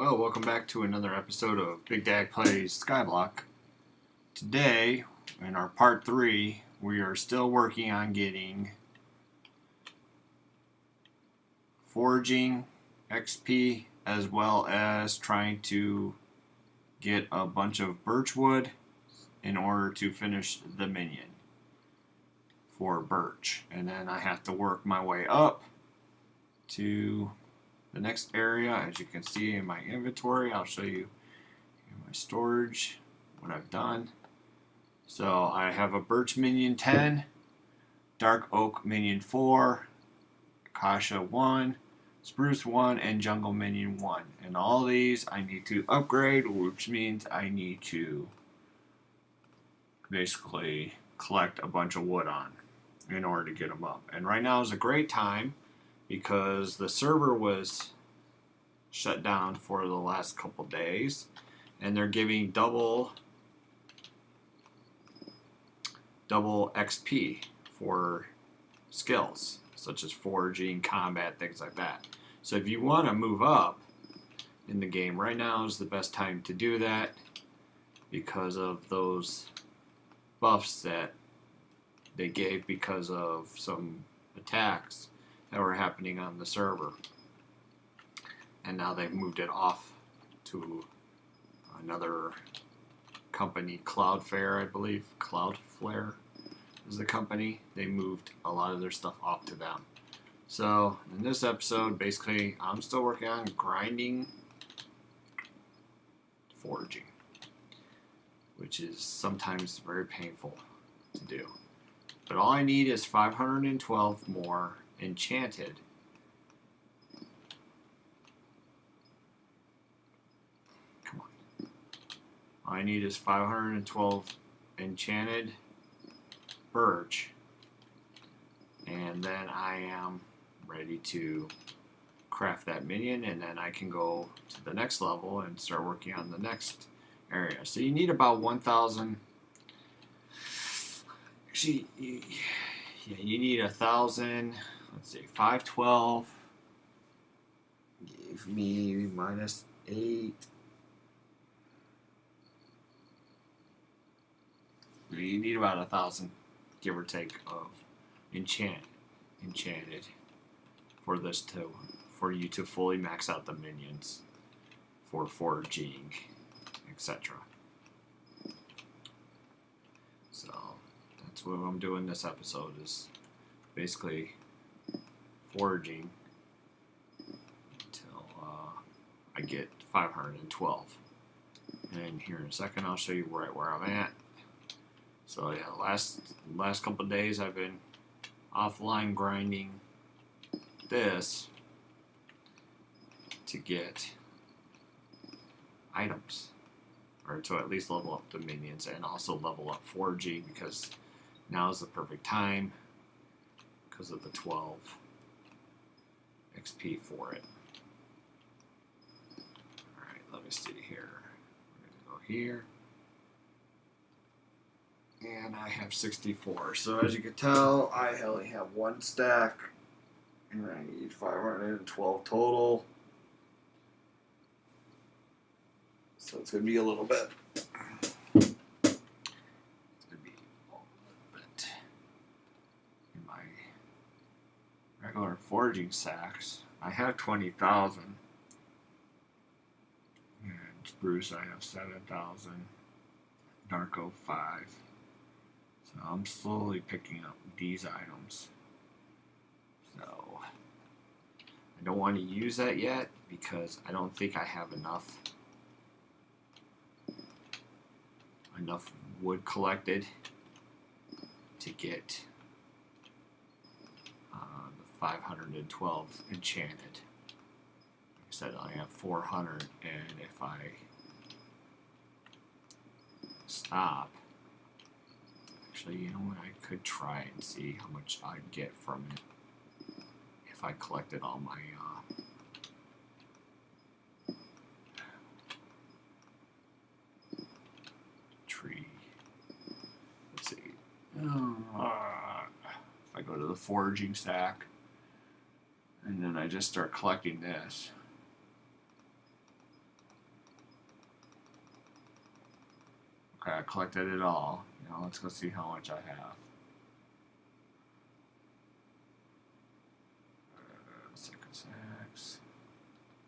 Well, welcome back to another episode of Bigdad Plays Skyblock. Today, in our part 3, we are still working on getting foraging XP as well as trying to get a bunch of birchwood in order to finish the minion for birch. And then I have to work my way up to the next area. As you can see in my inventory, I'll show you in my storage what I've done. So I have a birch minion 10, dark oak minion 4, acacia 1, spruce 1, and jungle minion 1. And all these I need to upgrade, which means I need to basically collect a bunch of wood on in order to get them up. And right now is a great time because the server was shut down for the last couple days, and they're giving double XP for skills such as foraging, combat, things like that. So if you want to move up in the game, right now is the best time to do that because of those buffs that they gave because of some attacks that were happening on the server. And now they've moved it off to another company, Cloudflare, I believe. Cloudflare is the company. They moved a lot of their stuff off to them. So in this episode, basically, I'm still working on grinding foraging, which is sometimes very painful to do. But all I need is 512 more enchanted. Come on. All I need is 512 enchanted birch, and then I am ready to craft that minion, and then I can go to the next level and start working on the next area. So you need about 1,000. Actually, yeah, you need 1,000. Let's see, 512 gave me minus 8. You need about 1,000, give or take, of enchanted for this for you to fully max out the minions for foraging, etc. So that's what I'm doing this episode, is basically foraging until I get 512. And here in a second I'll show you where I'm at. So yeah, last couple of days I've been offline grinding this to get items, or to at least level up the minions and also level up foraging, because now is the perfect time because of the 12 XP for it. Alright, let me see here. We're going to go here. And I have 64. So as you can tell, I only have one stack. And I need 512 total. So it's going to be a little bit. It's going to be a little bit in my regular foraging sacks. I have 20,000. And spruce I have 7,000. Dark oak 5. So I'm slowly picking up these items. So I don't want to use that yet because I don't think I have enough wood collected to get the 512 enchanted. Like I said, I have 400, and if I stop, actually, you know what, I could try and see how much I'd get from it if I collected all my tree. Let's see. If I go to the foraging stack, and then I just start collecting this. Okay, I collected it all. Now let's go see how much I have.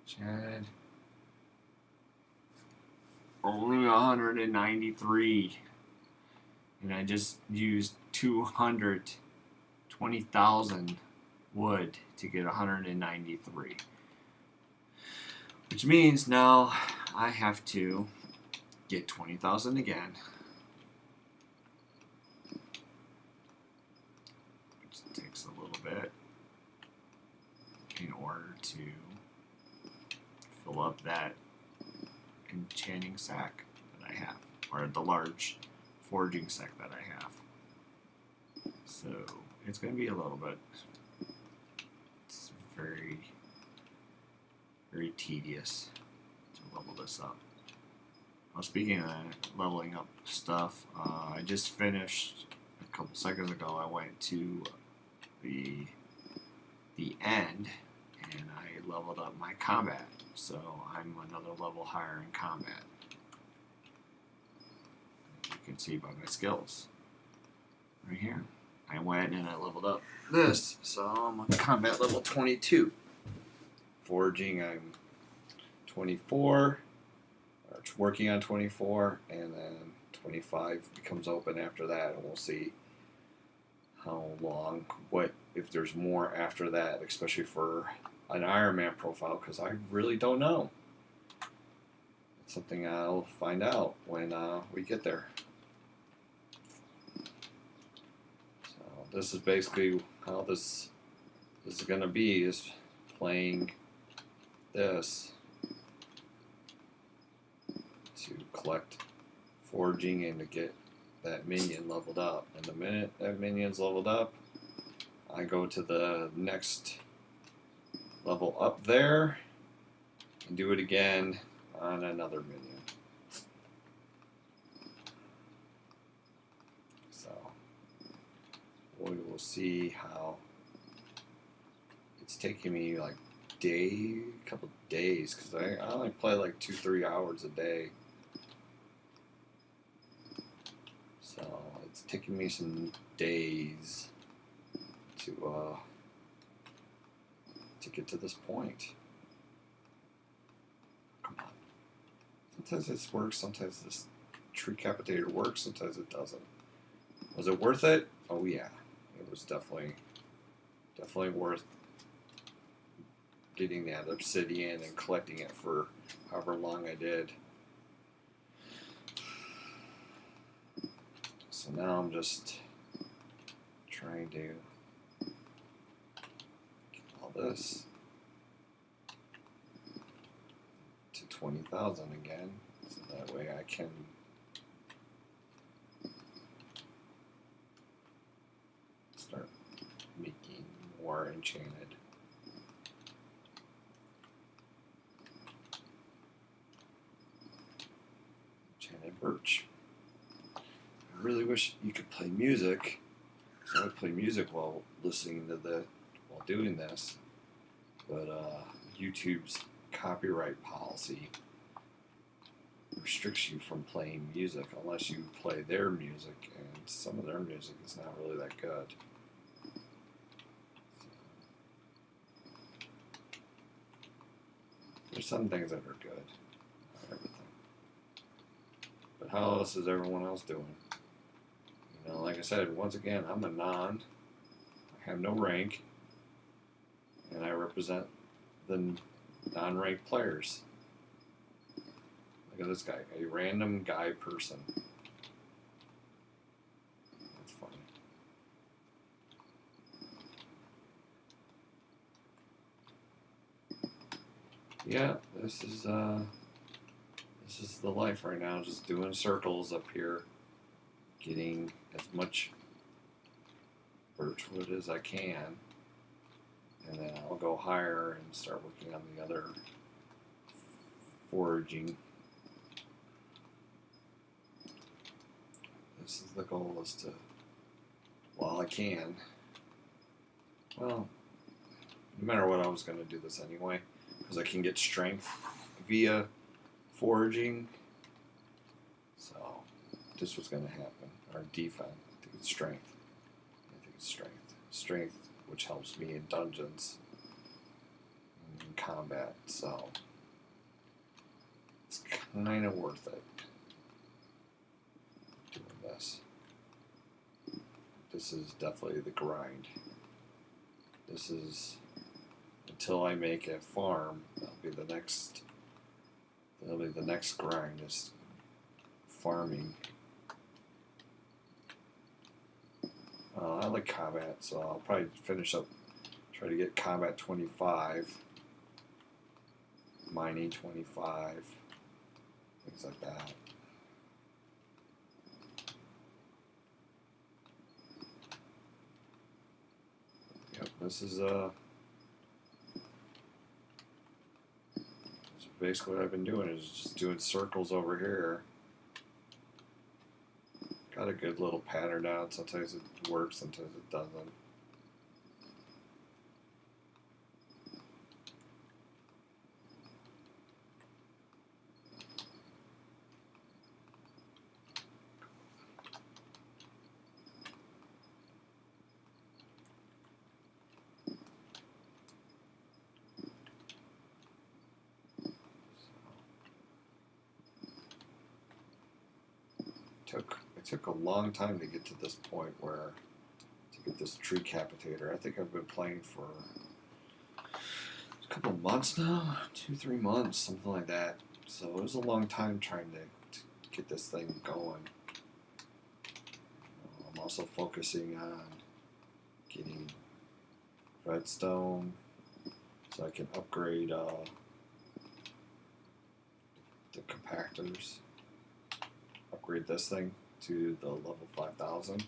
Chad. Only 193. And I just used 220,000 wood to get 193. Which means now I have to get 20,000 again. Which takes a little bit in order to fill up that enchanting sack that I have, or the large foraging sack that I have. So it's going to be a little bit, it's very, very tedious to level this up. Well, speaking of leveling up stuff, I just finished a couple seconds ago. I went to the end and I leveled up my combat. So I'm another level higher in combat. You can see by my skills right here. I went and I leveled up this, so I'm on combat level 22. Foraging, I'm 24, or working on 24, and then 25 becomes open after that, and we'll see how long, what if there's more after that, especially for an Ironman profile, because I really don't know. It's something I'll find out when we get there. So this is basically how this is going to be, is playing this to collect foraging and to get that minion leveled up. And the minute that minion's leveled up, I go to the next level up there and do it again on another minion. So we will see how it's taking me like a couple days, because I only play like 2-3 hours a day. So it's taking me some days to get to this point. Come on. Sometimes this works, sometimes this Treecapitator works, sometimes it doesn't. Was it worth it? Oh yeah. It was definitely worth getting that obsidian and collecting it for however long I did. So now I'm just trying to this to 20,000 again, so that way I can start making more enchanted birch. I really wish you could play music, so I would play music while listening to while doing this. But YouTube's copyright policy restricts you from playing music unless you play their music, and some of their music is not really that good. So, there's some things that are good, not everything. But how else is everyone else doing? You know, like I said, once again, I'm a non. I have no rank. And I represent the non-ranked players. Look at this guy, a random guy person. That's funny. Yeah, this is the life right now. Just doing circles up here, getting as much birchwood as I can. And then I'll go higher and start working on the other foraging. This is the goal, is to, while I can, well, no matter what, I was going to do this anyway, because I can get strength via foraging. So this was going to happen. Or defense. I think it's strength. I think it's strength. Strength, which helps me in dungeons and in combat, so it's kind of worth it doing this. This is definitely the grind. This is until I make a farm. That'll be the next. That'll be the next grind is farming. I like combat, so I'll probably finish up. Try to get combat 25, mining 25, things like that. Yep, this is basically what I've been doing is just doing circles over here. Got a good little pattern down. Sometimes it works, sometimes it doesn't. It took a long time to get to this point where to get this Treecapitator. I think I've been playing for a couple of months now, 2-3 months, something like that. So it was a long time trying to get this thing going. I'm also focusing on getting redstone so I can upgrade the compactors. Upgrade this thing to the level 5000,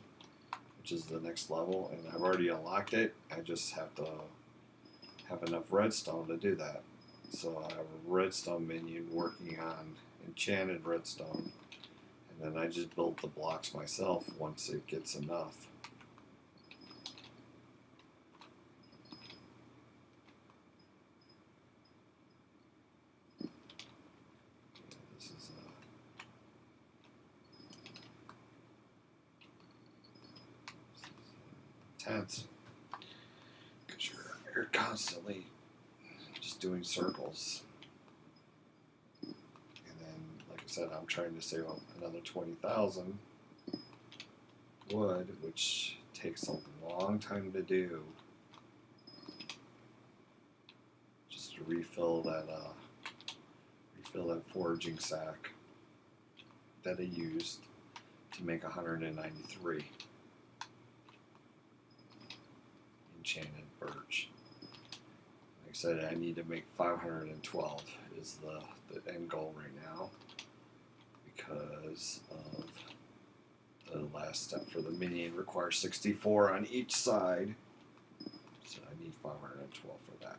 which is the next level, and I've already unlocked it. I just have to have enough redstone to do that. So I have a redstone minion working on enchanted redstone, and then I just build the blocks myself once it gets enough. Intense because you're constantly just doing circles, and then like I said, I'm trying to save up another 20,000 wood, which takes a long time to do, just to refill that foraging sack that I used to make 193 enchanted birch. Like I said, I need to make 512 is the end goal right now, because of the last step for the minion requires 64 on each side, so I need 512 for that.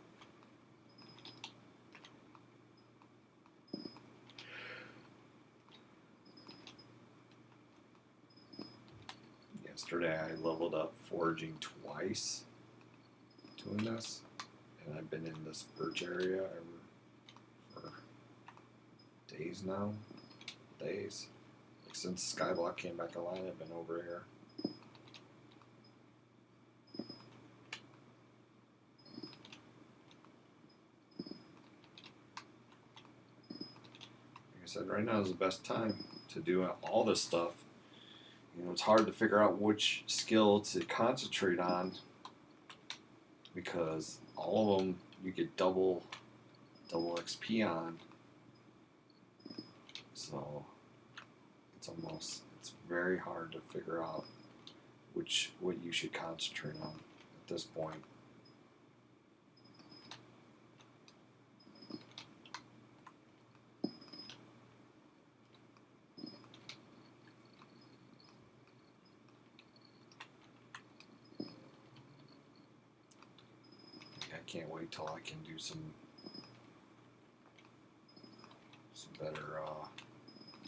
Yesterday I leveled up foraging twice doing this, and I've been in this birch area for days now. Days. Like since Skyblock came back online, I've been over here. Like I said, right now is the best time to do all this stuff. You know, it's hard to figure out which skill to concentrate on, because all of them you get double XP on. So it's very hard to figure out what you should concentrate on at this point. I can't wait till I can do some better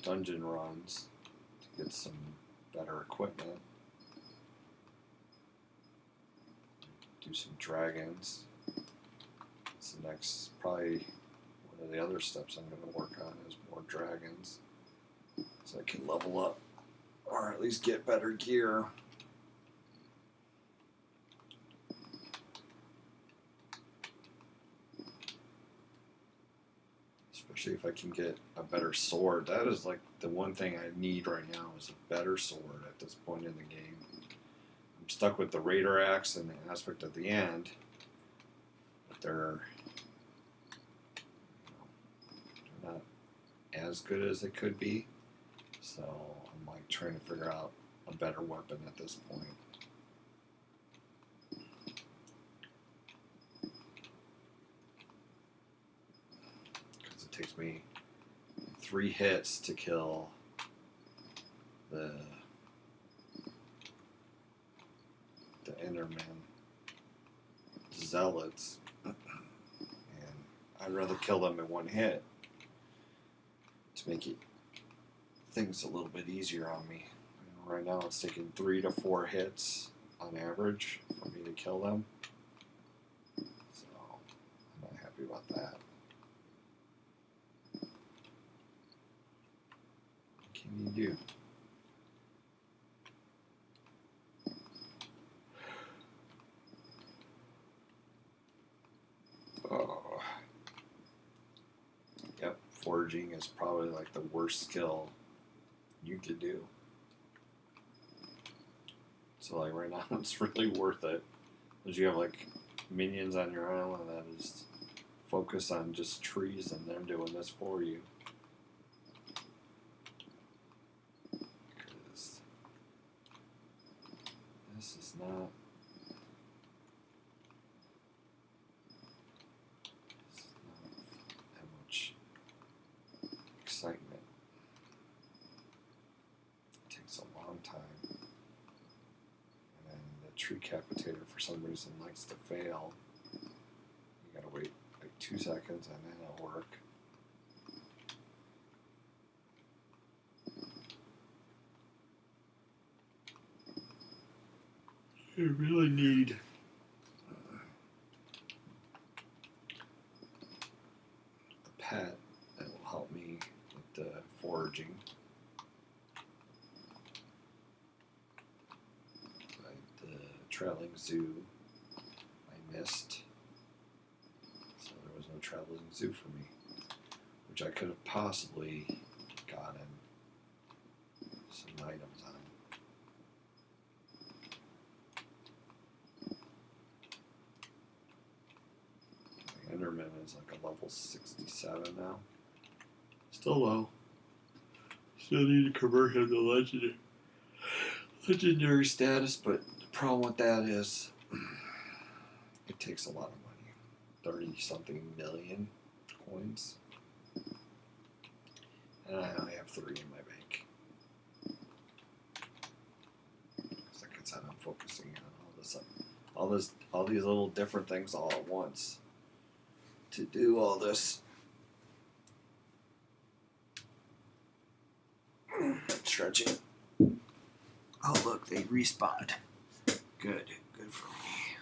dungeon runs to get some better equipment. Do some dragons. It's the next, probably one of the other steps I'm going to work on is more dragons, so I can level up or at least get better gear. Especially if I can get a better sword. That is like the one thing I need right now is a better sword at this point in the game. I'm stuck with the Raider Axe and the aspect at the end, but they're not as good as they could be. So I'm like trying to figure out a better weapon at this point. Because it takes me 3 hits to kill the Enderman zealots, and I'd rather kill them in 1 hit to make things a little bit easier on me. Right now it's taking 3 to 4 hits on average for me to kill them, so I'm not happy about that. What can you do? Oh. Yep, foraging is probably like the worst skill you could do. So like right now it's really worth it because you have like minions on your island that is focused on just trees and they're doing this for you. Because this is not that much excitement. It takes a long time. And the Treecapitator for some reason likes to fail. You gotta wait like 2 seconds and then it'll work. You really need a pet that will help me with the foraging. Like the traveling zoo I missed. So there was no traveling zoo for me, which I could have possibly gotten some items on. Enderman is like a level 67 now. Still low. Still need to convert him to legendary status, but the problem with that is it takes a lot of money. 30-something million coins. And I only have 3 in my bank. Because like I said, I'm focusing on all these little different things all at once. To do all this stretching. Oh look, they respawned. Good for me.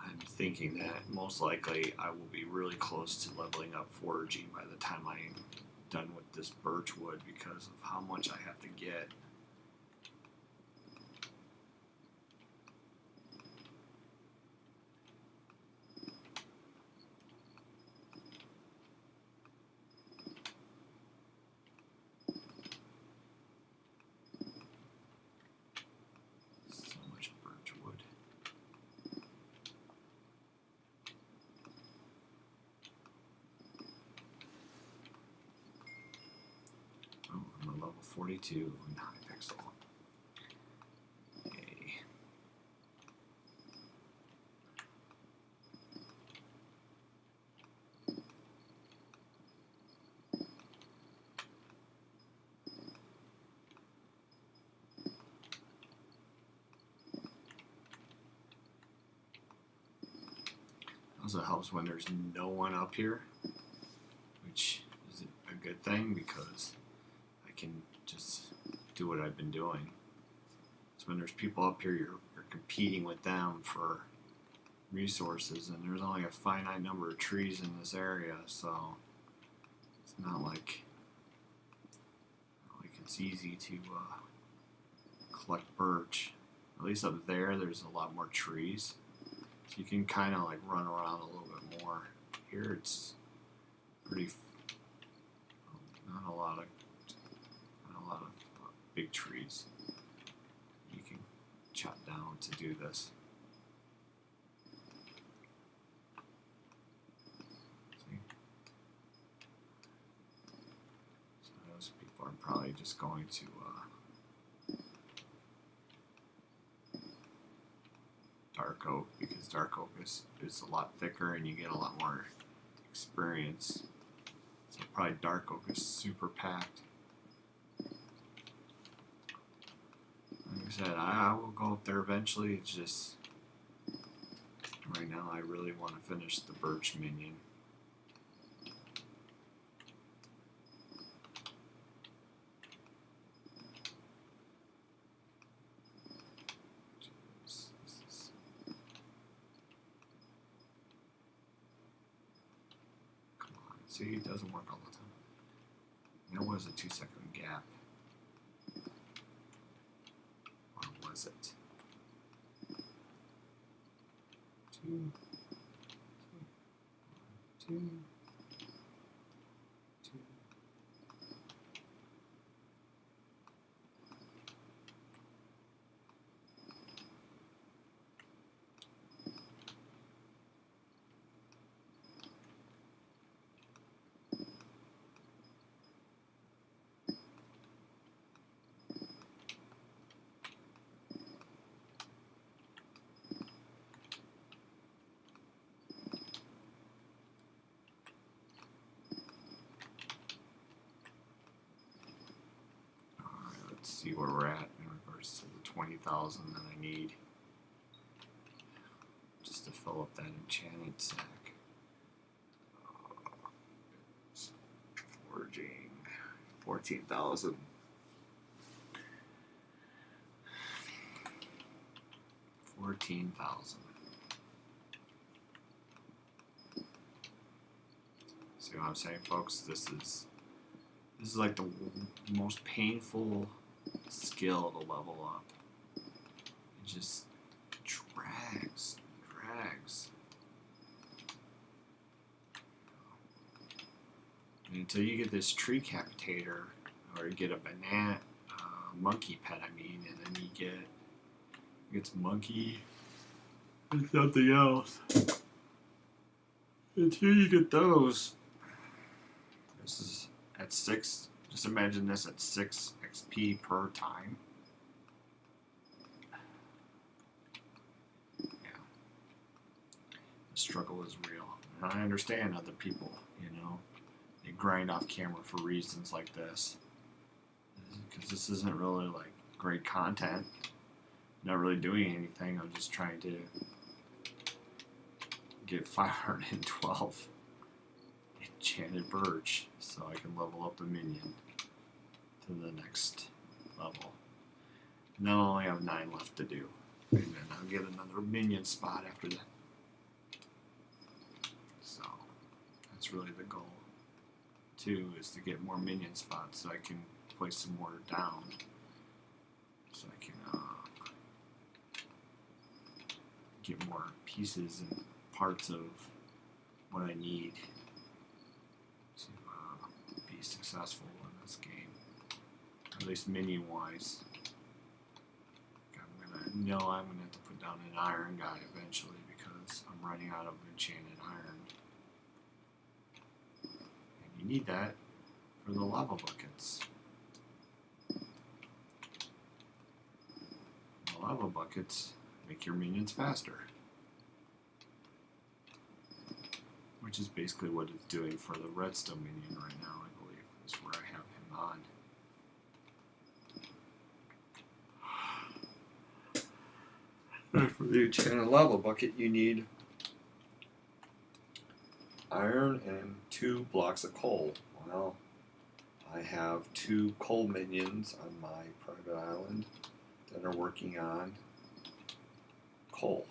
I'm thinking that most likely I will be really close to leveling up foraging by the time I'm done with this birch wood because of how much I have to get. Oh, I'm on level 42 in Hypixel. Yay. Also helps when there's no one up here, which is a good thing because I can just do what I've been doing. So when there's people up here, you're competing with them for resources, and there's only a finite number of trees in this area, so it's not like it's easy to collect birch. At least up there, there's a lot more trees, so you can kind of like run around a little bit more. Here, it's pretty not a lot of big trees you can chop down to do this. See? So those people are probably just going to dark oak, because dark oak is a lot thicker and you get a lot more experience. So probably dark oak is super packed. Like I said, I will go up there eventually. It's just right now I really want to finish the birch minion. Come on, see, it doesn't work all the time. There was a 2-second gap. It? 2, 2, 2. See where we're at in regards to the 20,000 that I need just to fill up that enchanted sack. Foraging 14,000. 14,000. See what I'm saying, folks? This is like the most painful skill to level up. It just drags. And until you get this Treecapitator, or you get a banana monkey pet, I mean, and then you get some monkey and something else. Until you get those, this is at 6. Just imagine this at 6 XP per time. Yeah. The struggle is real. And I understand other people, they grind off camera for reasons like this. Because this isn't really like great content. I'm not really doing anything. I'm just trying to get 512 enchanted birch so I can level up the minion to the next level. And then I only have 9 left to do. And then I'll get another minion spot after that. So that's really the goal too, is to get more minion spots so I can place some more down. So I can get more pieces and parts of what I need to be successful in this game, at least minion wise. I'm gonna have to put down an iron guy eventually because I'm running out of enchanted iron, and you need that for the lava buckets. The lava buckets make your minions faster, which is basically what it's doing for the redstone minion right now, I believe, is where I have him on. And for the enchanted lava bucket, you need iron and 2 blocks of coal. Well, I have 2 coal minions on my private island that are working on coal.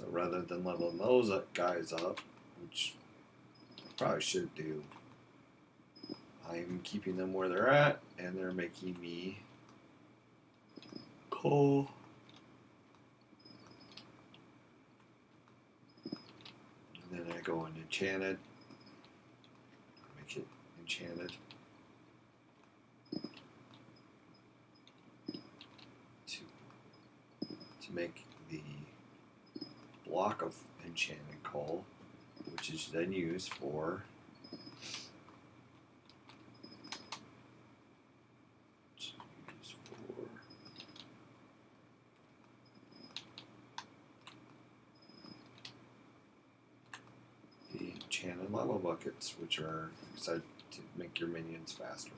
So rather than leveling those guys up, which I probably should do, I'm keeping them where they're at, and they're making me coal. And then I go and enchant it, make it enchanted. To make the block of enchanted coal, which is then used for the enchanted lava buckets, which are excited to make your minions faster.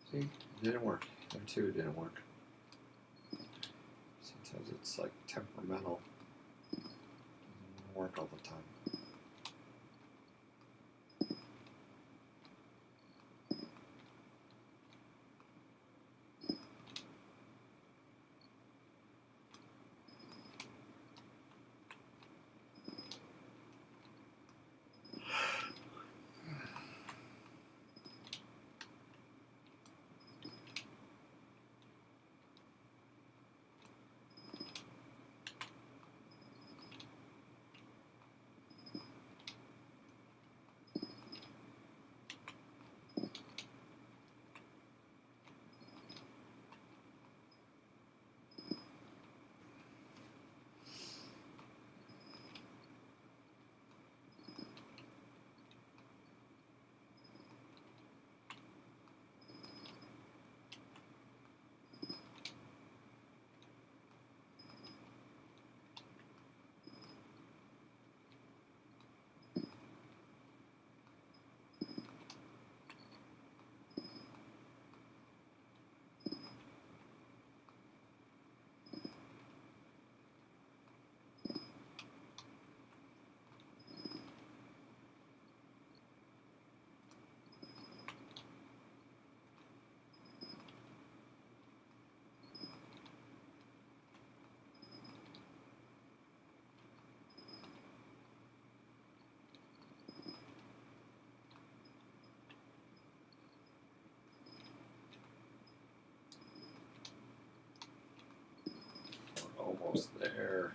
See, it didn't work. There too, it didn't work. Sometimes it's like temperamental. It doesn't work all the time. Almost there.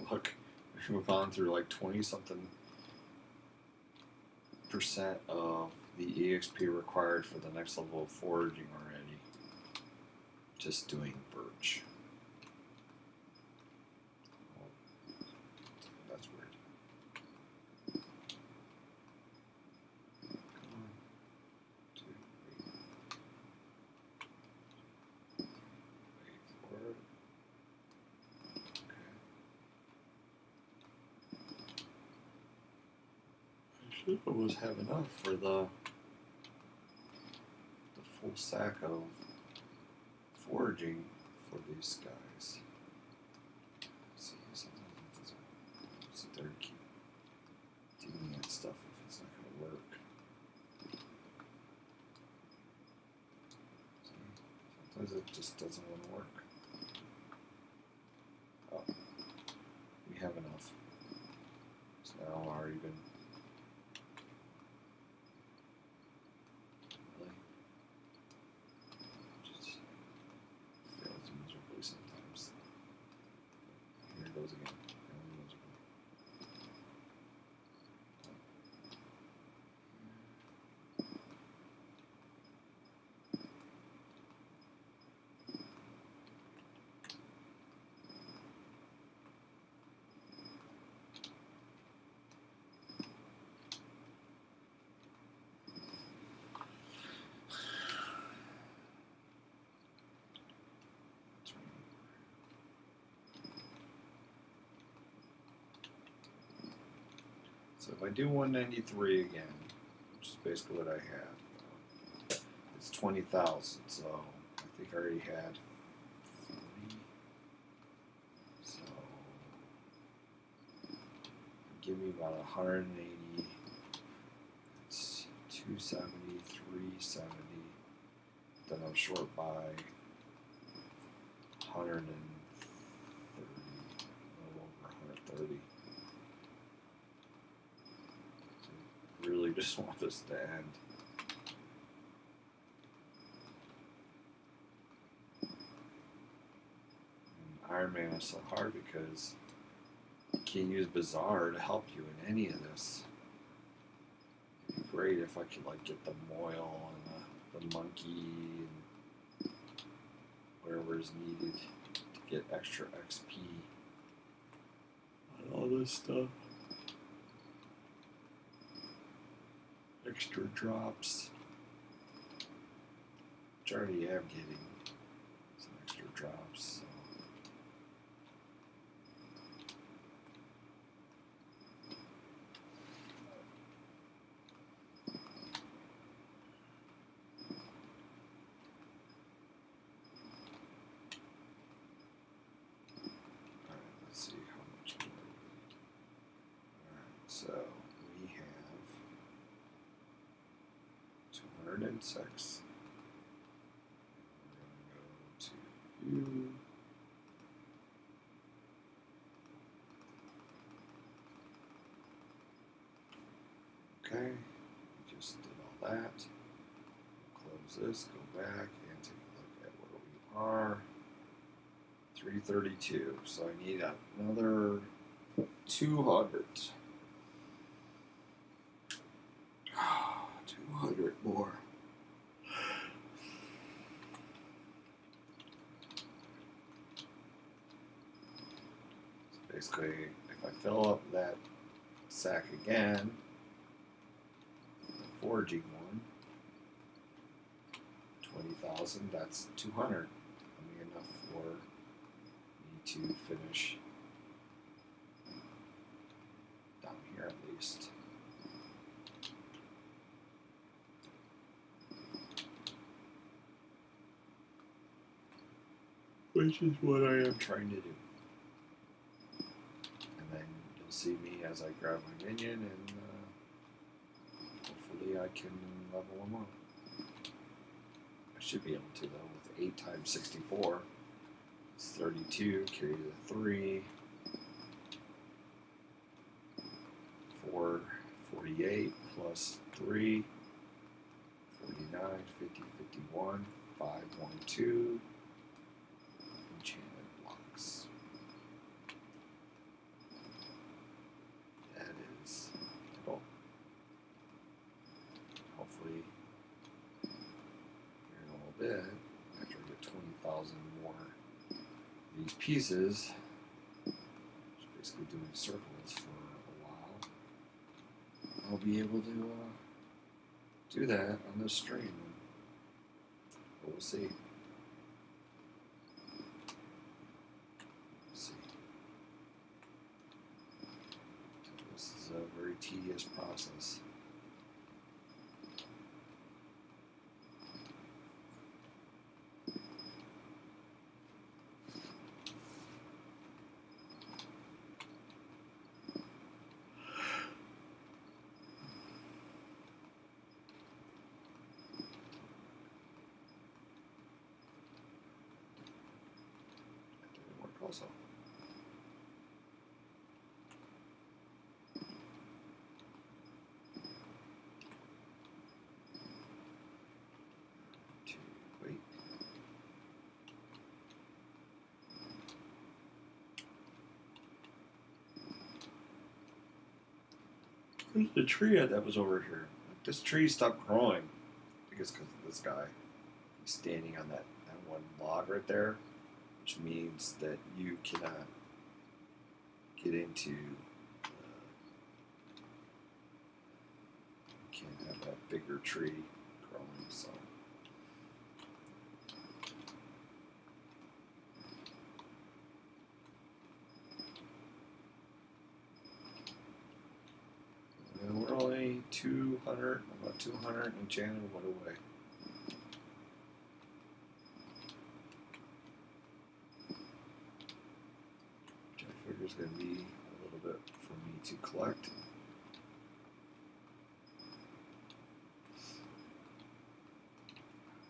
Look, we've gone through like 20-something% of the EXP required for the next level of foraging already. Just doing birch. Oh, that's weird. Come on. 2, 3. Wait for it. Okay. I should almost have enough for the full sack of foraging for these guys. See, sometimes it doesn't sit there and keep doing that stuff if it's not going to work. See, sometimes it just doesn't want to work. Oh, we have enough. It's now already been. Really? Just fails miserably sometimes. Here it goes again. Failing miserably. So if I do 193 again, which is basically what I had, it's 20,000. So I think I already had 40. So give me about 180. It's 270, 370. Then I'm short by 130, a little over 130. So really just want this to end. And Ironman is so hard because you can't use Bazaar to help you in any of this. It'd be great if I could like get the Moil and the Monkey and whatever is needed to get extra XP on all this stuff. Extra drops. Which I already am getting some extra drops. So. Let's see how much more we need. Alright, so we have 206. We're going to go to view. Okay, we just did all that. Close this, go back, and take a look at where we are. 332. So I need another 200. 200 more. So basically, if I fill up that sack again, the foraging one, 20,000, that's 200. That'll be enough for me to finish down here at least. Which is what I am trying to do. And then you'll see me as I grab my minion, and hopefully I can level them up. I should be able to, though, with 8 times 64. It's 32, carry the 3. 4, 48 plus 3. 49, 50, 51, 5, 1, 2. Enchanted blocks. That is cool. Hopefully, here in a little bit, after I get 20,000 more of these pieces, just basically doing circles for a while, I'll be able to do that on this stream. But we'll see. This is a very tedious process. That didn't work also. Wait. Where's the tree that was over here? This tree stopped growing. I guess because of this guy. He's standing on that one log right there, which means that you cannot get into. You can't have that bigger tree growing. So. 200. About 200 enchanted wood away. Which I figure is going to be a little bit for me to collect.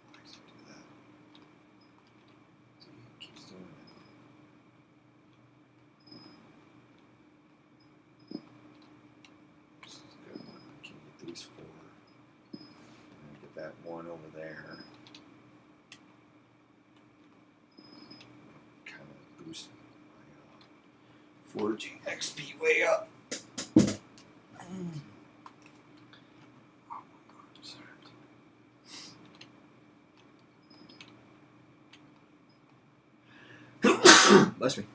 Why does it do that? See, it keeps doing it. This is a good one. I can get these 4. And get that one over there. Kind of boost my foraging XP way up. Oh my God, it's hurt. Bless me.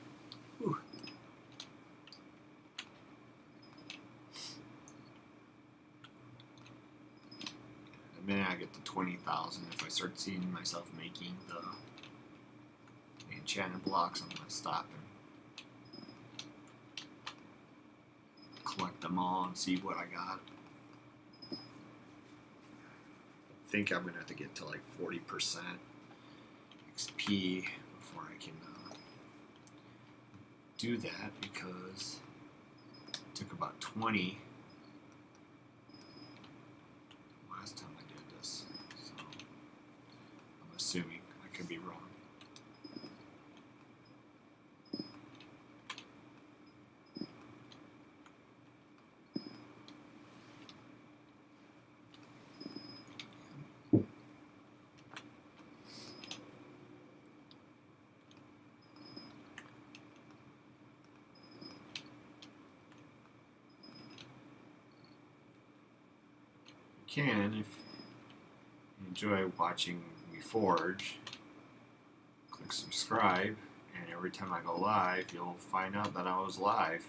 Whew. The minute I get to 20,000, if I start seeing myself making the enchanted blocks, I'm going to stop and collect them all and see what I got. I think I'm going to have to get to like 40% XP before I can do that, because it took about 20 last time I did this, so I'm assuming. I could be wrong. Can, if you enjoy watching me forge, click subscribe, and every time I go live, you'll find out that I was live.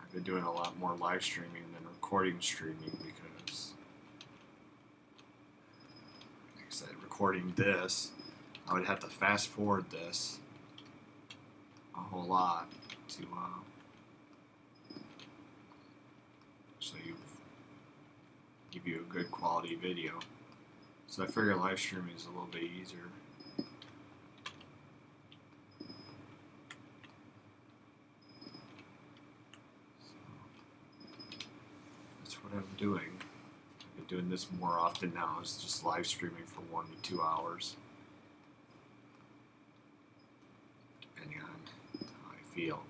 I've been doing a lot more live streaming than recording streaming because, like I said, recording this, I would have to fast forward this a whole lot to so you give you a good quality video. So I figure live streaming is a little bit easier. So that's what I'm doing. I've been doing this more often now. It's just live streaming for 1 to 2 hours, depending on how I feel.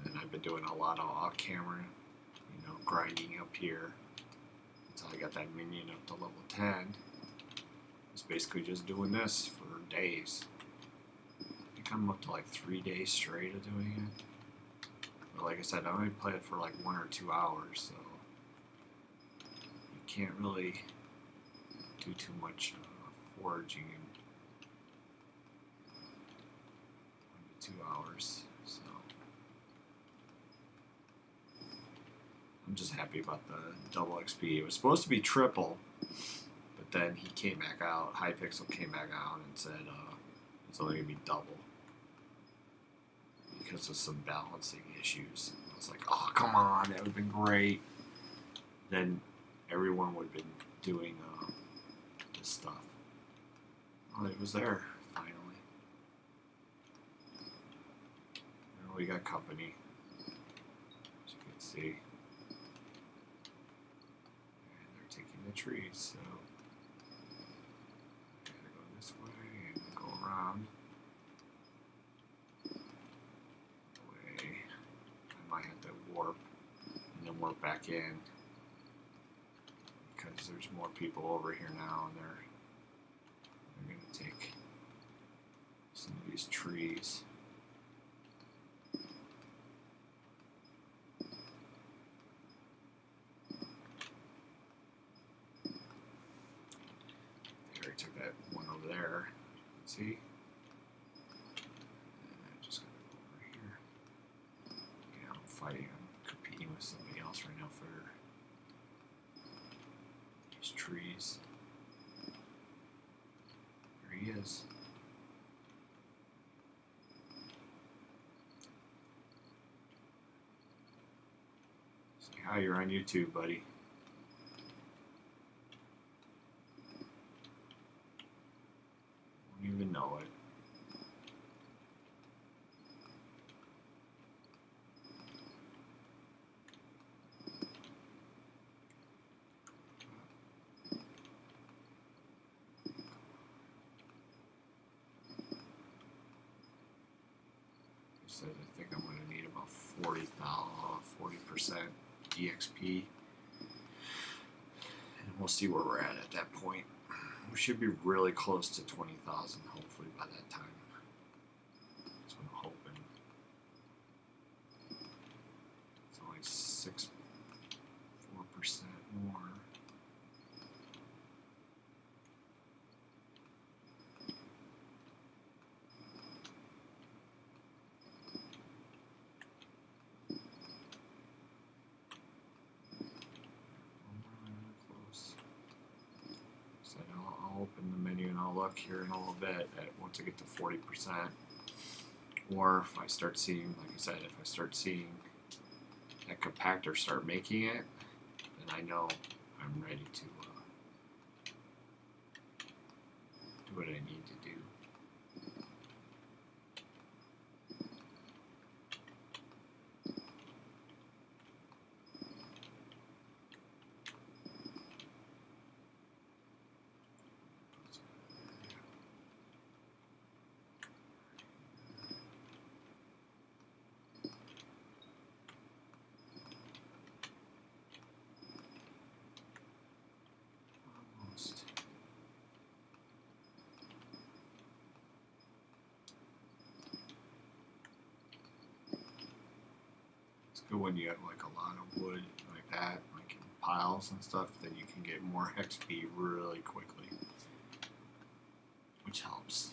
And I've been doing a lot of off-camera, grinding up here until I got that minion up to level 10. It's basically just doing this for days. I think I'm up to like 3 days straight of doing it. But like I said, I only play it for like 1 or 2 hours, so you can't really do too much foraging in 1 to 2 hours. So I'm just happy about the double XP. It was supposed to be triple, but then he came back out, Hypixel came back out and said it's only going to be double because of some balancing issues. I was like, oh, come on, that would have been great. Then everyone would have been doing this stuff. Well, it was there, finally. Well, we got company, as you can see. The trees, so gotta go this way and go around the way. I might have to warp and then warp back in because there's more people over here now, and they're gonna take some of these trees. Took that one over there. Let's see. I just gotta go over here. Yeah, I'm fighting. I'm competing with somebody else right now for these trees. There he is. Yeah, you're on YouTube, buddy. Don't even know it. I think I'm going to need about 40% EXP. And we'll see where we're at that point. We should be really close to 20,000 hopefully by that time. That's what I'm hoping. It's only 4% more. I'll open the menu and I'll look here in a little bit at once I get to 40%. Or if I start seeing, like I said, if I start seeing that compactor start making it, then I know I'm ready to do what I need to do. When you have like a lot of wood like that, like in piles and stuff, then you can get more XP really quickly, which helps.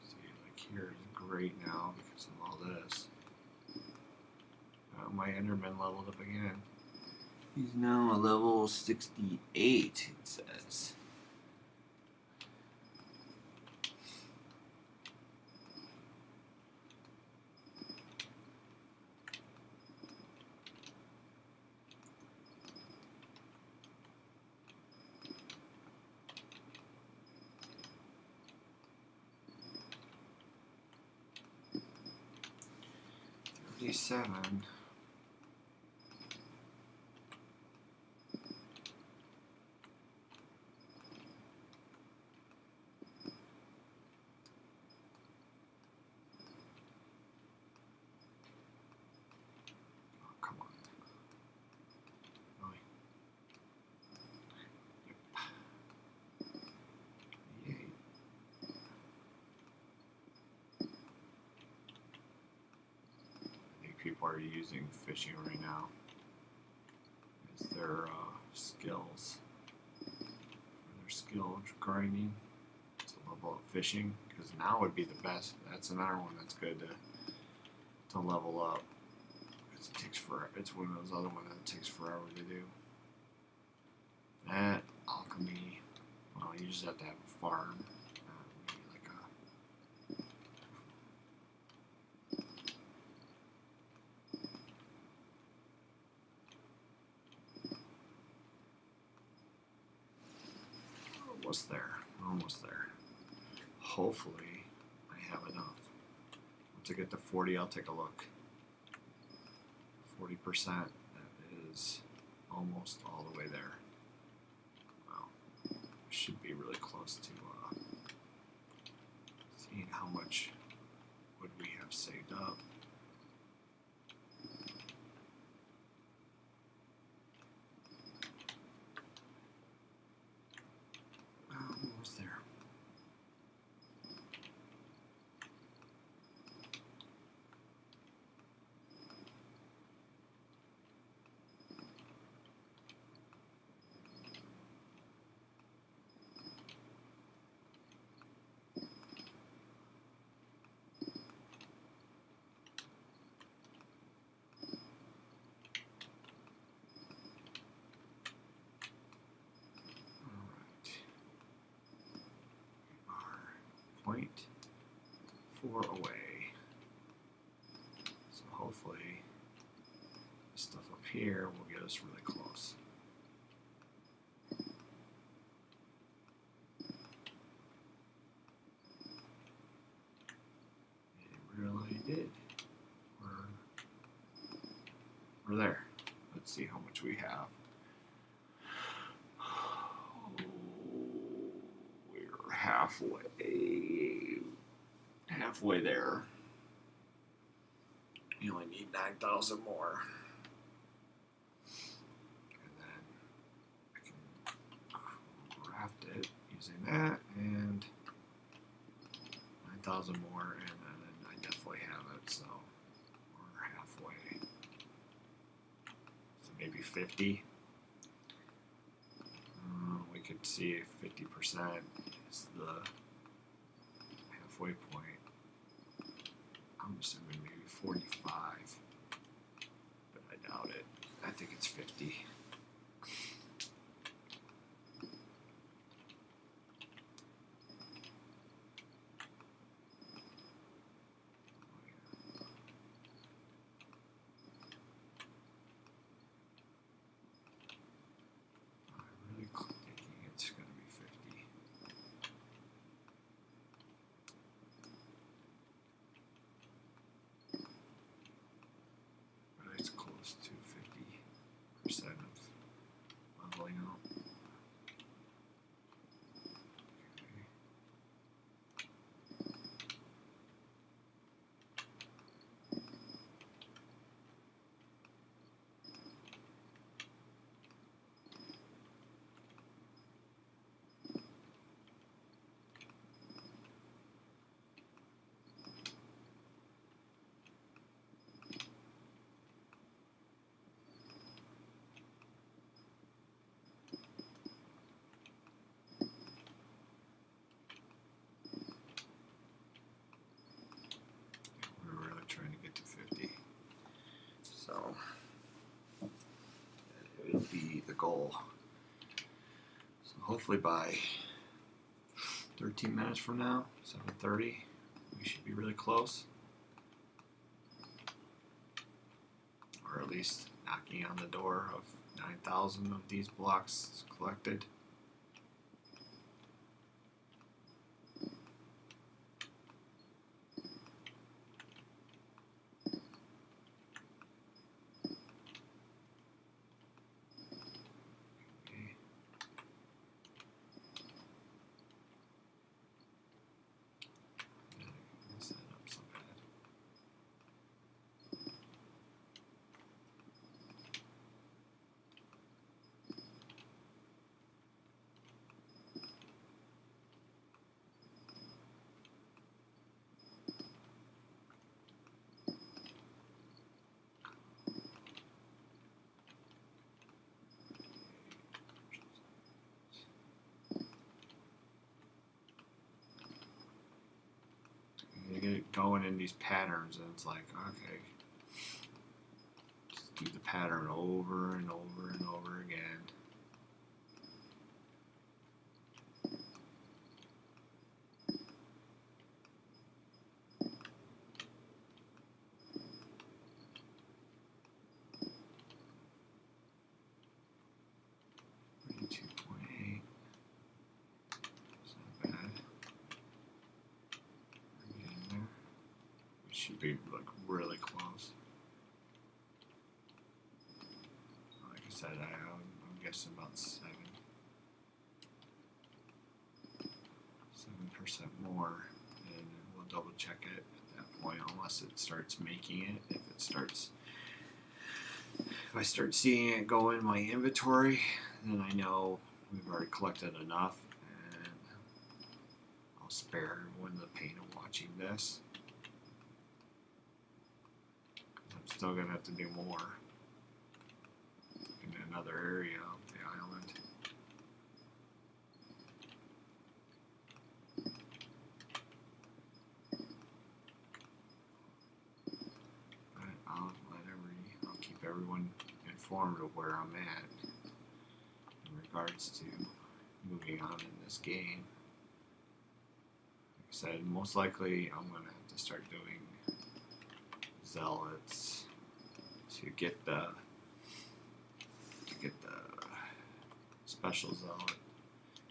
See, like here is great now because of all this. My Enderman leveled up again. He's now a level 68, it says. $37. People are using fishing right now as their skills. Their skill grinding to level up fishing, because now would be the best. That's another one that's good to level up. Because it takes forever. It's one of those other ones that takes forever to do. That alchemy. Well, you just have to have a farm. Maybe like a almost there. Almost there. Hopefully, I have enough. Once I get to 40, I'll take a look. 40%. That is almost all the way there. Well, should be really close to seeing how much would we have saved up. Almost there. 3.4 away. So hopefully this stuff up here will get us really close. It really did. We're there. Let's see how much we have. We're halfway there. You only need 9,000 more. And then I can craft it using that and 9,000 more, and then I definitely have it, so we're halfway. So maybe 50. We could see if 50% is the halfway point. I'm assuming maybe 45, but I doubt it. I think it's 50. I'm really thinking it's going to be 50. But it's close to 50% of leveling out. Okay. We're really trying to get to 50. So it'll be the goal. So hopefully by 13 minutes from now, 7:30, we should be really close. Or at least knocking on the door of 9,000 of these blocks collected. Okay. Yeah, I messed that up so bad. You get going in these patterns, and it's like, okay, just do the pattern over and over and over again. .8. It's not bad. We're getting there. We should be like really close. Like I said, I'm guessing about 7% more, and we'll double check it at that point, unless it starts making it. If I start seeing it go in my inventory, then I know we've already collected enough, and I'll spare everyone the pain of watching this. I'm still gonna have to do more in another area of the island. But I'll keep everyone informed of where I'm at in regards to moving on in this game. Like I said most likely I'm gonna have to start doing zealots to get the special zealot,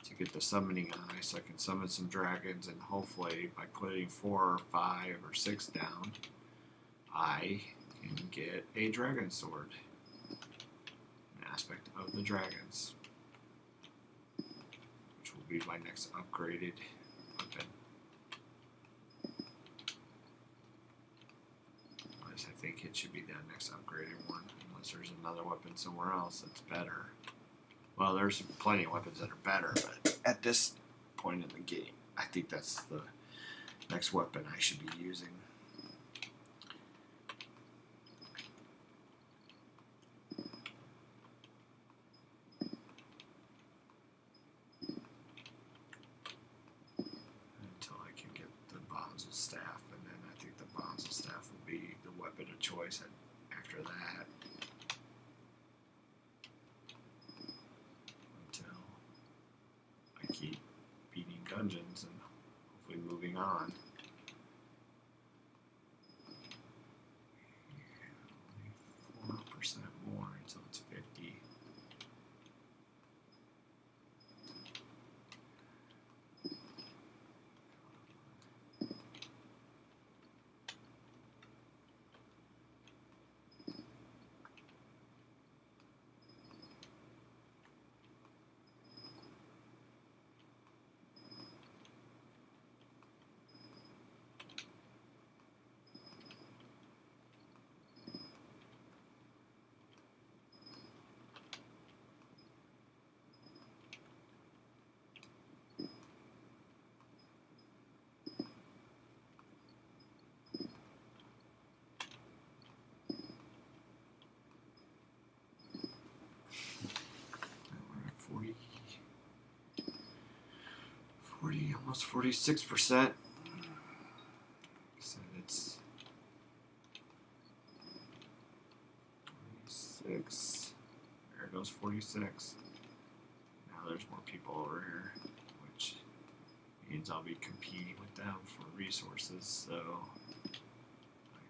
to get the summoning eye, so I can summon some dragons, and hopefully by putting 4 or 5 or 6 down, I can get a dragon sword, an aspect of the dragons, which will be my next upgraded weapon. At least I think it should be that next upgraded one, unless there's another weapon somewhere else that's better. Well, there's plenty of weapons that are better, but at this point in the game, I think that's the next weapon I should be using. Until I can get the Bonzel staff, and then I think the Bonzel staff will be the weapon of choice after that. I keep beating dungeons and hopefully moving on. Only 4% more until it's 50. Almost 46%. So it's 46. There goes 46. Now there's more people over here, which means I'll be competing with them for resources, so I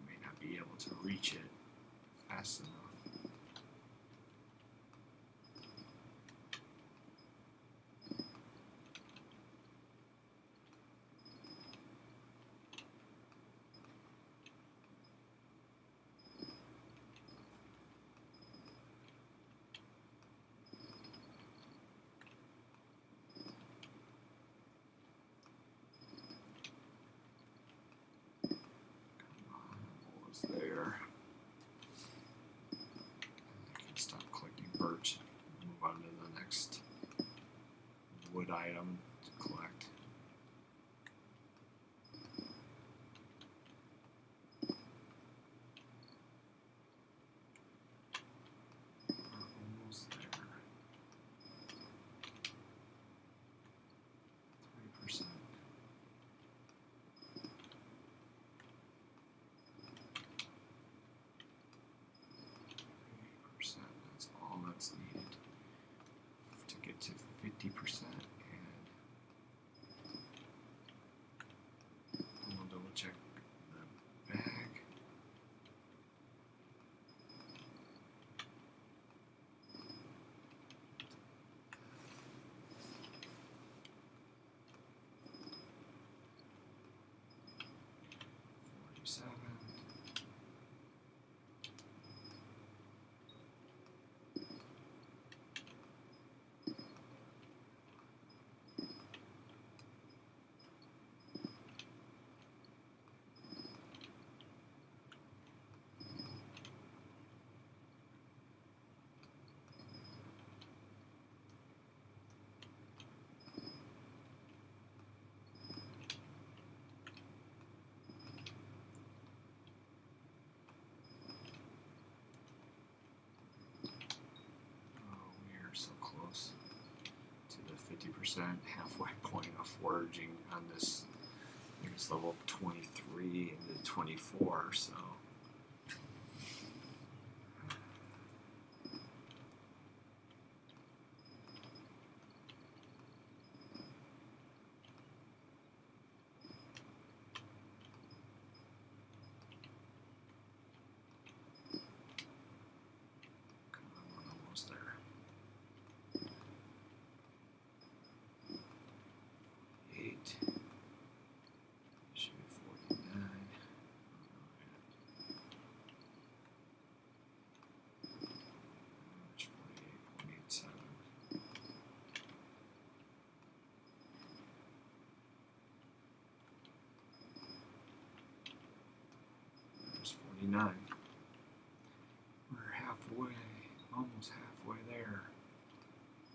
may not be able to reach it fast enough. There. I can stop collecting birch and move on to the next wood item to collect. We're almost there. 3%. That's all that's needed to get to 50%. And we'll double check the bag. So close to the 50% halfway point of foraging on this. I think it's level 23 into 24, so 29. We're halfway, almost halfway there.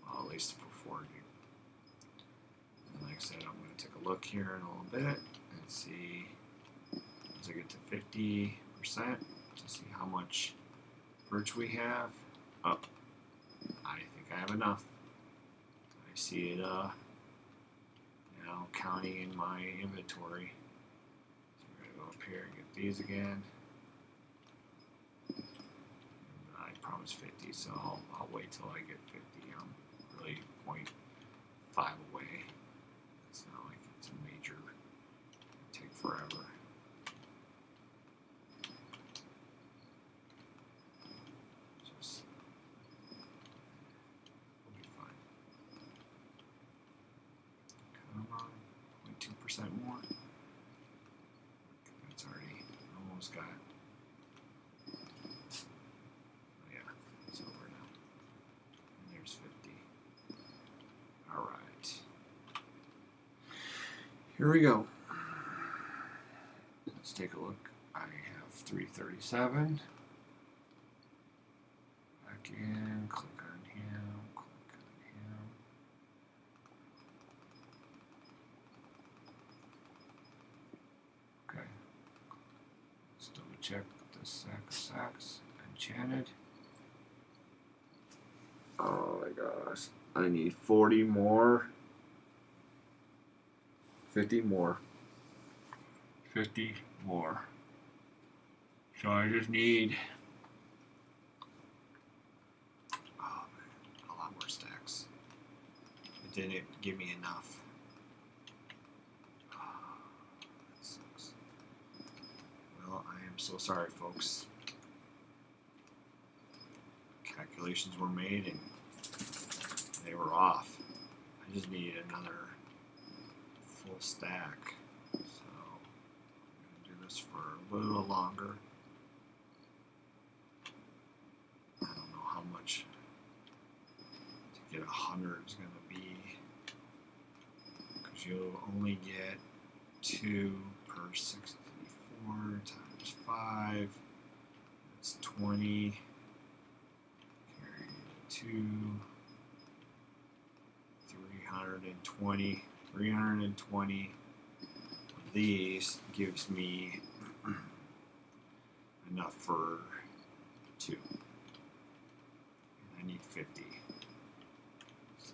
Well, at least for foraging. And like I said, I'm going to take a look here in a little bit and see as I get to 50% to see how much birch we have. Oh, I think I have enough. I see it now counting in my inventory. So we're going to go up here and get these again. I promised 50, so I'll wait till I get 50. I'm really 0.5 away. It's not like it's a major, it'll take forever. Just, we'll be fine. Come on, 0.2% more. That's already almost got. Yeah, it's over now. And there's 50. All right. Here we go. Let's take a look. I have 337. Back in, click on him, click on him. Okay. Let's double check the sack of sacks. Enchanted. Oh my gosh. I need 40 more. 50 more. 50 more. So I just need a lot more stacks. It didn't give me enough. That sucks. Well, I am so sorry, folks. Calculations were made and they were off. I just need another full stack. So I'm going to do this for a little longer. I don't know how much to get 100 is going to be, because you'll only get 2 per 64 times 5. That's 20. Carry 2. 320. 320 of these gives me enough for 2. And I need 50. So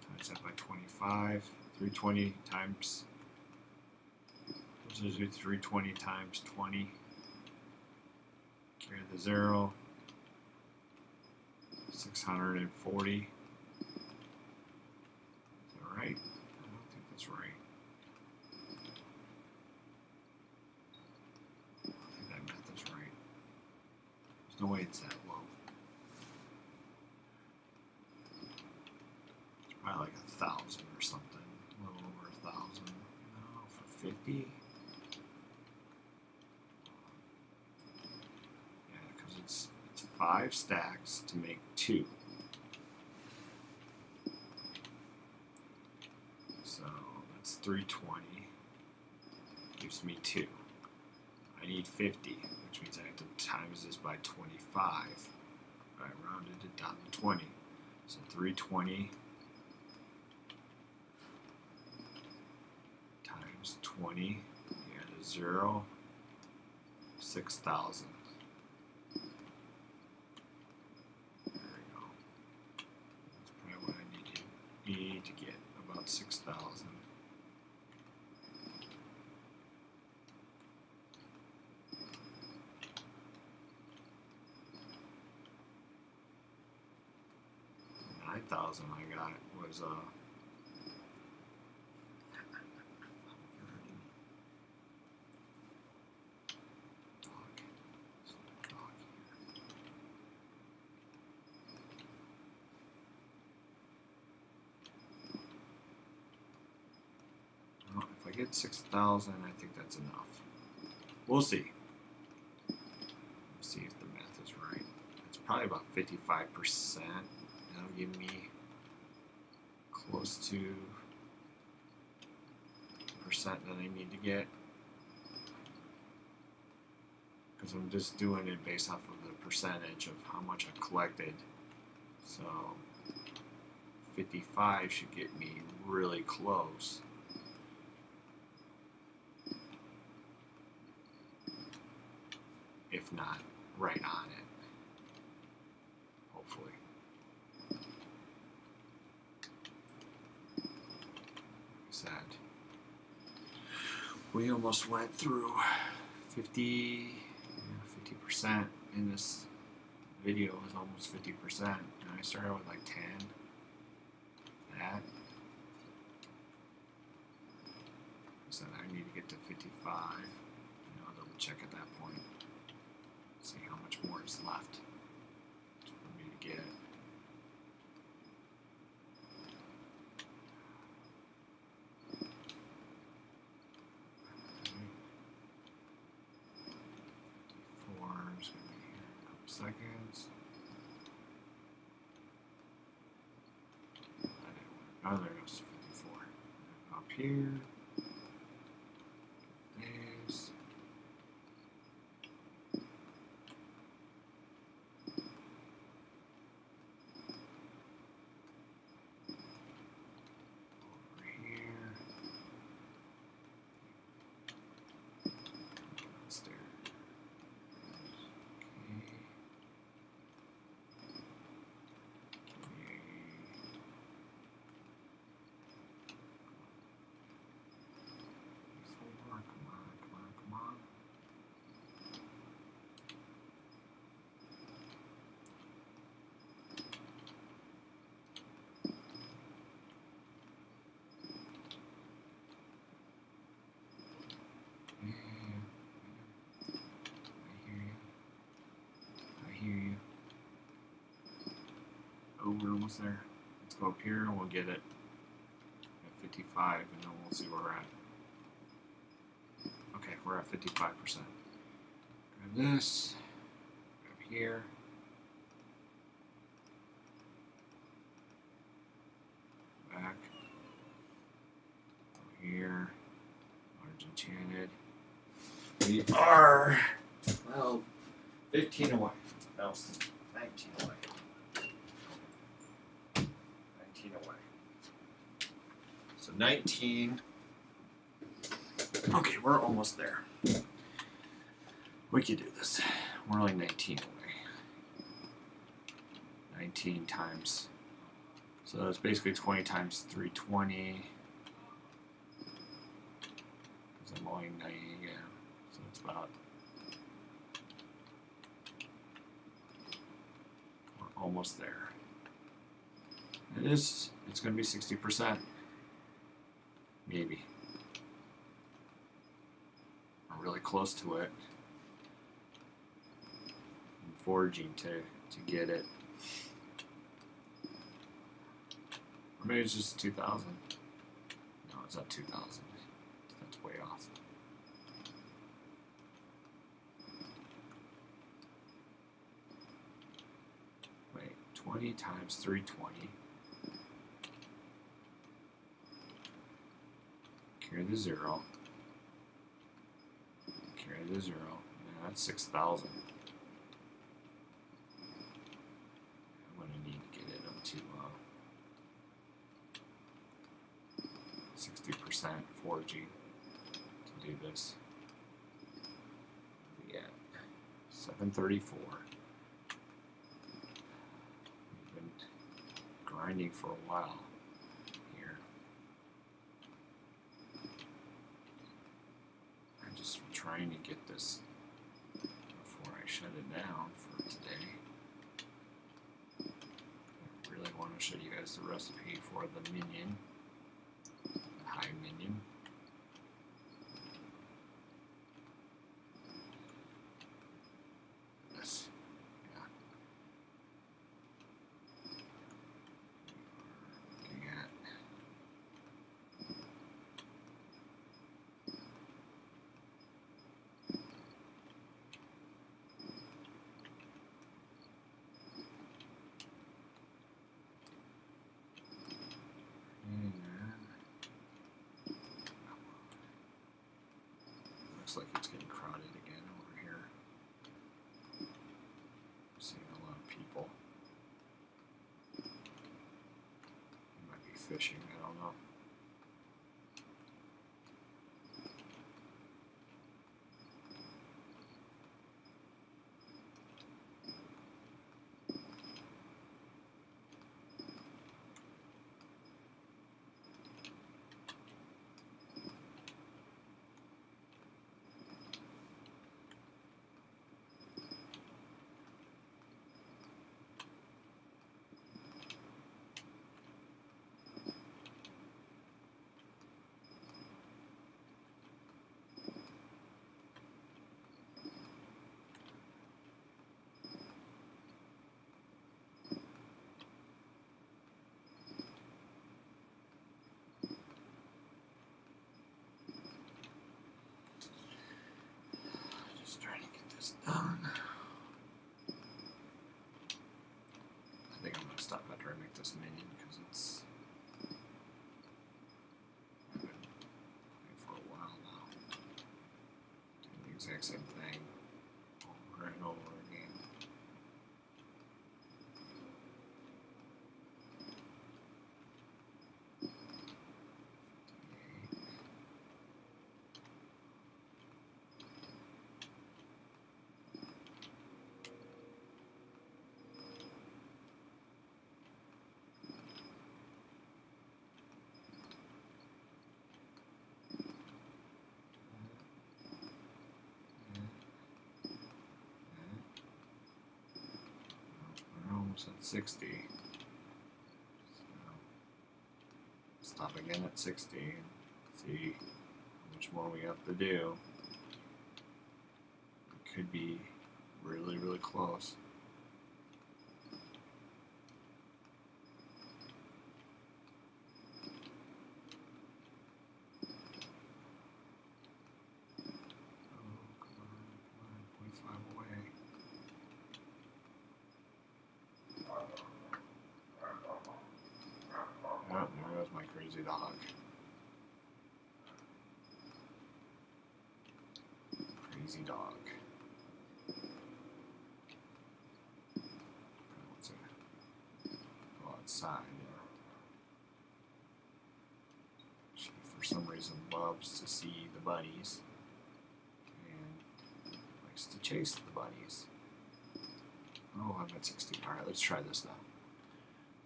times that by 25. 320 times. Let's just do 320 times 20. Carry the 0. 640. Is that right? I don't think that's right. I don't think that math is right. There's no way it's that low. It's probably like 1,000 or something. A little over 1,000. No, for 50. Yeah, because it's 5 stacks to make 2. So that's 320. Gives me 2. I need 50, which means I have to times this by 25. I rounded it down to 20. So 320 times 20. You add a 0. 6,000. What I need to get about 6,000. $9,000 I got was if I get 6,000, I think that's enough. We'll see. We'll see if the math is right. It's probably about 55%. That'll give me close to the percent that I need to get. because I'm just doing it based off of the percentage of how much I collected. So 55 should get me really close. If not, right on it. Hopefully. Like I said, we almost went through 50% in this video is almost 50%. And I started with like 10. That. So I need to get to 55. I'll double check at that point. See how much more is left for me to get it. Is going to be here in a couple seconds. Oh, there goes 54. Up here. These. Over here. Downstairs. Oh, we're almost there. Let's go up here and we'll get it at 55 and then we'll see where we're at. Okay, we're at 55%. Grab this, grab here. Back. Go here. Large enchanted. We are, well, 15 away. No, 19 away. 19 away. So 19. Okay, we're almost there. We can do this. We're only 19 away. 19 times. So that's basically 20 times 320. Because I'm only 90, yeah. So it's about. We're almost there. It's going to be 60%. Maybe. I'm really close to it. I'm foraging to get it. Or maybe it's just 2,000. No, it's not 2,000. That's way off. Wait, 20 times 320. Carry the 0. Carry the 0. Yeah, that's 6,000. I'm going to need to get it up to 60% foraging to do this. Yeah, 734. We've been grinding for a while here. I'm just trying to get this before I shut it down for today. I really want to show you guys the recipe for the minion. High minion. This, yeah. Looking at looks like it's getting crowded again over here. fishing. I don't know. Just trying to get this done. I think I'm going to stop after I make this minion because it's I've been playing for a while now. Doing the exact same thing over and over again. We're almost at 60. So stop again at 60 and see how much more we have to do. It could be really, really close. Oh, come on, 0.5 away. Oh, there goes my crazy dog. Crazy dog. Wants to go outside. She, for some reason, loves to see the bunnies and likes to chase the bunnies. Oh, I'm at 60. Alright, let's try this now.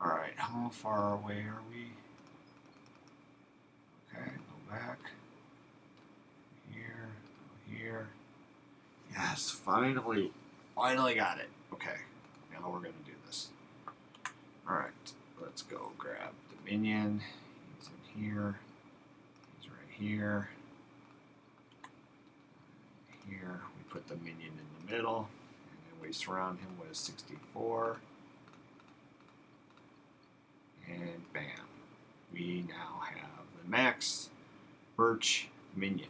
Alright, how far away are we? Okay, go back. Here, go here. Yes, finally got it. Okay, now we're gonna do this. Alright, let's go grab the minion. He's in here. He's right here. Here, we put the minion in the middle. And then we surround him with 64. And bam, we now have the max birch minion.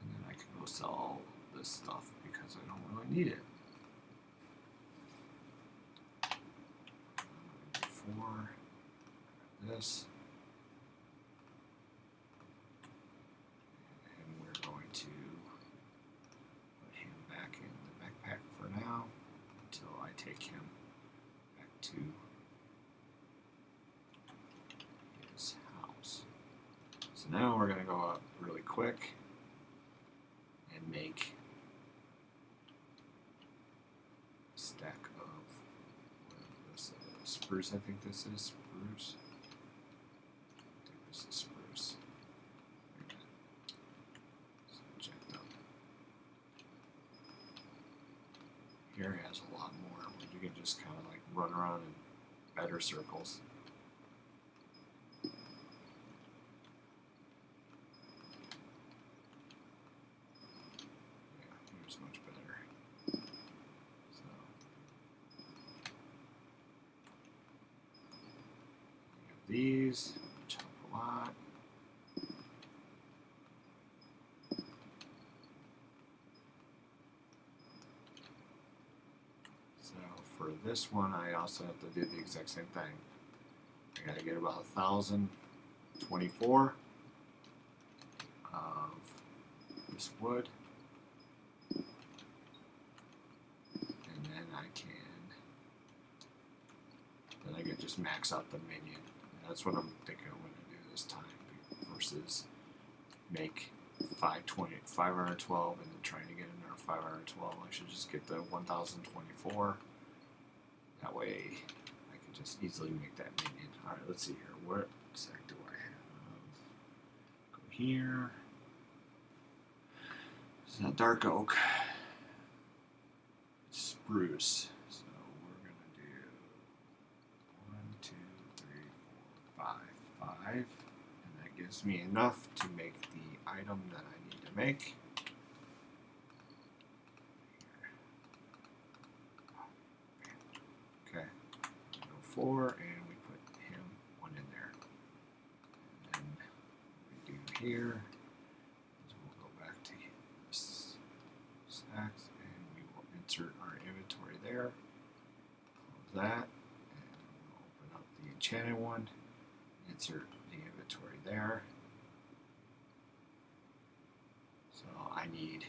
And then I can go sell all this stuff because I don't really need it. 4, this. And we're going to put him back in the backpack for now until I take him back to his house. So now we're going to go up really quick and make a stack of whatever this is. Spruce, I think this is spruce. I think this is spruce. Okay. So checked up. Here has a lot more where you can just kind of like run around in better circles. Much better. So we have these, which help a lot. So for this one, I also have to do the exact same thing. I gotta get about 1,024 of this wood. And then I get just max out the minion. And that's what I'm thinking I'm going to do this time versus make 512 and then trying to get another 512. I should just get the 1024. That way I can just easily make that minion. Alright, let's see here. What sec do I have? Go here. It's not dark oak. It's spruce. So we're going to do 1, 2, 3, 4, 5, 5. And that gives me enough to make the item that I need to make. Okay, we go 4 and we put him 1 in there. And then what we do here is we'll go back to this stacks and we will insert our inventory there. Close that and we'll open up the enchanted one, insert the inventory there. So I need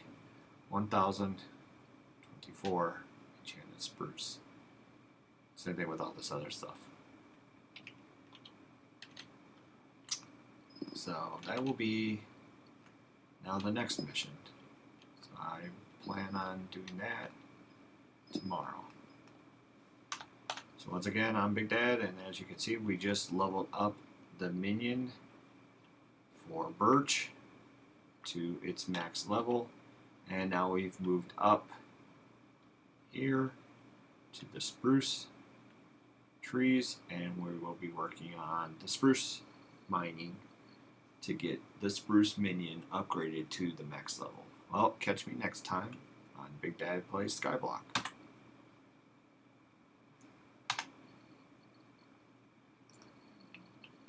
1024 enchanted spruce. Same thing with all this other stuff. So that will be now the next mission. So I plan on doing that tomorrow. So once again, I'm Bigdad, and as you can see, we just leveled up the minion for birch to its max level, and now we've moved up here to the spruce trees, and we will be working on the spruce mining to get the spruce minion upgraded to the max level. Well, catch me next time on Bigdad Plays Skyblock.